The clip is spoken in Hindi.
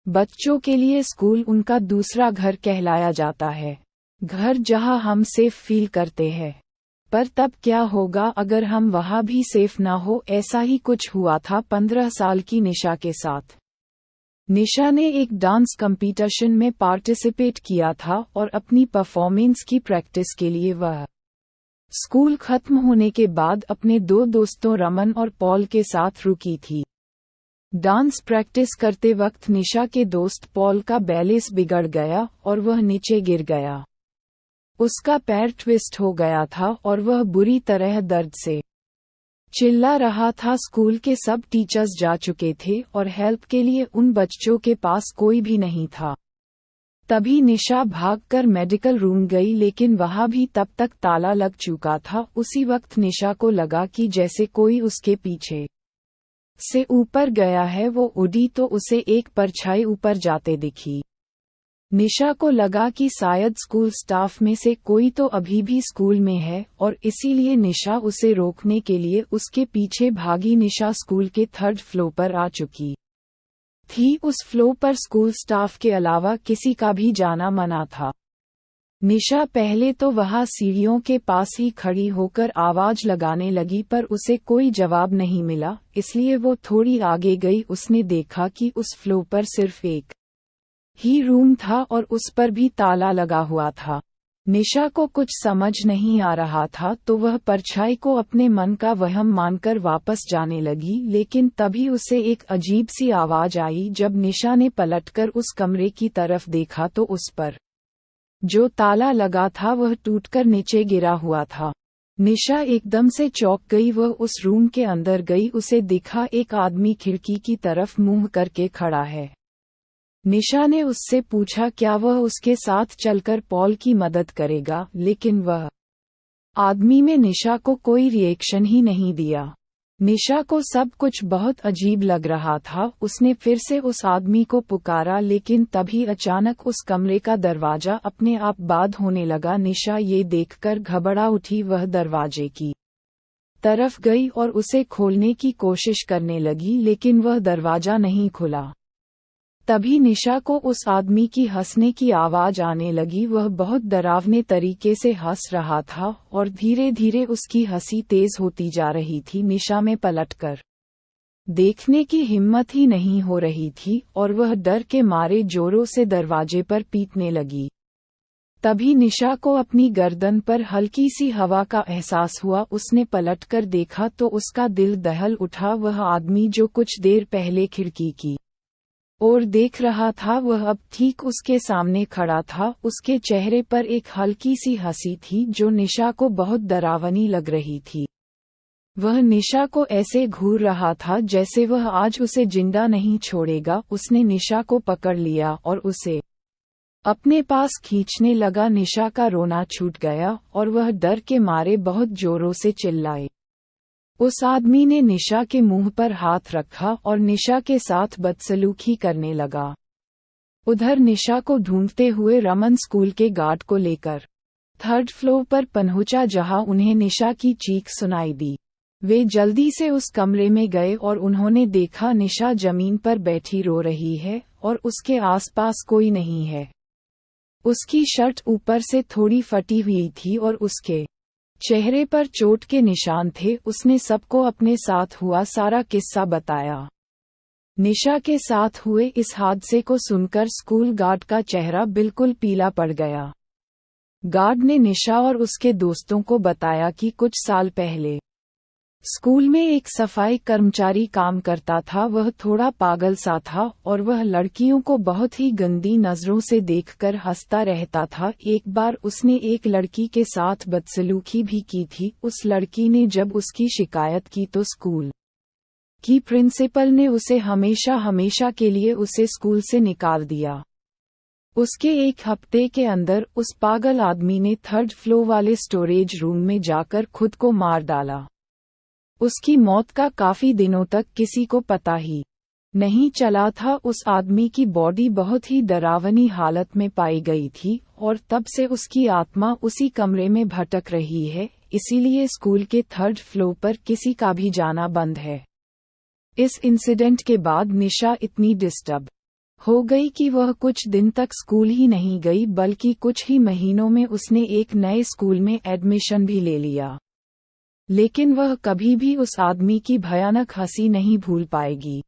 बच्चों के लिए स्कूल उनका दूसरा घर कहलाया जाता है, घर जहां हम सेफ फील करते हैं। पर तब क्या होगा अगर हम वहां भी सेफ ना हो? ऐसा ही कुछ हुआ था 15 साल की निशा के साथ। निशा ने एक डांस कंपटीशन में पार्टिसिपेट किया था और अपनी परफॉर्मेंस की प्रैक्टिस के लिए वह स्कूल खत्म होने के बाद अपने दो दोस्तों रमन और पॉल के साथ रुकी थी। डांस प्रैक्टिस करते वक्त निशा के दोस्त पॉल का बैलेंस बिगड़ गया और वह नीचे गिर गया। उसका पैर ट्विस्ट हो गया था और वह बुरी तरह दर्द से चिल्ला रहा था। स्कूल के सब टीचर्स जा चुके थे और हेल्प के लिए उन बच्चों के पास कोई भी नहीं था। तभी निशा भागकर मेडिकल रूम गई, लेकिन वहां भी तब तक ताला लग चुका था। उसी वक्त निशा को लगा कि जैसे कोई उसके पीछे से ऊपर गया है। वो उड़ी तो उसे एक परछाई ऊपर जाते दिखी। निशा को लगा कि शायद स्कूल स्टाफ में से कोई तो अभी भी स्कूल में है और इसीलिए निशा उसे रोकने के लिए उसके पीछे भागी। निशा स्कूल के 3rd फ्लोर पर आ चुकी थी। उस फ्लोर पर स्कूल स्टाफ के अलावा किसी का भी जाना मना था। निशा पहले तो वहां सीढ़ियों के पास ही खड़ी होकर आवाज लगाने लगी, पर उसे कोई जवाब नहीं मिला, इसलिए वो थोड़ी आगे गई। उसने देखा कि उस फ्लोर पर सिर्फ एक ही रूम था और उस पर भी ताला लगा हुआ था। निशा को कुछ समझ नहीं आ रहा था, तो वह परछाई को अपने मन का वहम मानकर वापस जाने लगी। लेकिन तभी उसे एक अजीब सी आवाज आई। जब निशा ने पलटकर उस कमरे की तरफ देखा तो उस पर जो ताला लगा था वह टूटकर नीचे गिरा हुआ था। निशा एकदम से चौंक गई। वह उस रूम के अंदर गई। उसे दिखा एक आदमी खिड़की की तरफ मुंह करके खड़ा है। निशा ने उससे पूछा क्या वह उसके साथ चलकर पॉल की मदद करेगा, लेकिन वह आदमी में निशा को कोई रिएक्शन ही नहीं दिया। निशा को सब कुछ बहुत अजीब लग रहा था। उसने फिर से उस आदमी को पुकारा, लेकिन तभी अचानक उस कमरे का दरवाजा अपने आप बंद होने लगा। निशा ये देखकर घबरा उठी। वह दरवाजे की तरफ गई और उसे खोलने की कोशिश करने लगी, लेकिन वह दरवाजा नहीं खुला। तभी निशा को उस आदमी की हंसने की आवाज आने लगी। वह बहुत डरावने तरीके से हंस रहा था और धीरे धीरे उसकी हंसी तेज होती जा रही थी। निशा में पलटकर देखने की हिम्मत ही नहीं हो रही थी और वह डर के मारे जोरों से दरवाजे पर पीटने लगी। तभी निशा को अपनी गर्दन पर हल्की सी हवा का एहसास हुआ। उसने पलटकर देखा तो उसका दिल दहल उठा। वह आदमी जो कुछ देर पहले खिड़की की और देख रहा था, वह अब ठीक उसके सामने खड़ा था। उसके चेहरे पर एक हल्की सी हंसी थी जो निशा को बहुत डरावनी लग रही थी। वह निशा को ऐसे घूर रहा था जैसे वह आज उसे जिंदा नहीं छोड़ेगा। उसने निशा को पकड़ लिया और उसे अपने पास खींचने लगा। निशा का रोना छूट गया और वह डर के मारे बहुत जोरों से चिल्लाई। उस आदमी ने निशा के मुंह पर हाथ रखा और निशा के साथ बदसलूकी करने लगा। उधर निशा को ढूंढते हुए रमन स्कूल के गार्ड को लेकर 3rd फ्लोर पर पहुंचा, जहां उन्हें निशा की चीख सुनाई दी। वे जल्दी से उस कमरे में गए और उन्होंने देखा निशा जमीन पर बैठी रो रही है और उसके आसपास कोई नहीं है। उसकी शर्ट ऊपर से थोड़ी फटी हुई थी और उसके चेहरे पर चोट के निशान थे। उसने सबको अपने साथ हुआ सारा किस्सा बताया। निशा के साथ हुए इस हादसे को सुनकर स्कूल गार्ड का चेहरा बिल्कुल पीला पड़ गया। गार्ड ने निशा और उसके दोस्तों को बताया कि कुछ साल पहले स्कूल में एक सफाई कर्मचारी काम करता था। वह थोड़ा पागल सा था और वह लड़कियों को बहुत ही गंदी नजरों से देखकर हंसता रहता था। एक बार उसने एक लड़की के साथ बदसलूकी भी की थी। उस लड़की ने जब उसकी शिकायत की तो स्कूल की प्रिंसिपल ने उसे हमेशा के लिए उसे स्कूल से निकाल दिया। उसके एक हफ्ते के अंदर उस पागल आदमी ने 3rd फ्लोर वाले स्टोरेज रूम में जाकर खुद को मार डाला। उसकी मौत का काफी दिनों तक किसी को पता ही नहीं चला था। उस आदमी की बॉडी बहुत ही डरावनी हालत में पाई गई थी और तब से उसकी आत्मा उसी कमरे में भटक रही है। इसीलिए स्कूल के 3rd फ्लोर पर किसी का भी जाना बंद है। इस इंसिडेंट के बाद निशा इतनी डिस्टर्ब हो गई कि वह कुछ दिन तक स्कूल ही नहीं गई, बल्कि कुछ ही महीनों में उसने एक नए स्कूल में एडमिशन भी ले लिया। लेकिन वह कभी भी उस आदमी की भयानक हंसी नहीं भूल पाएगी।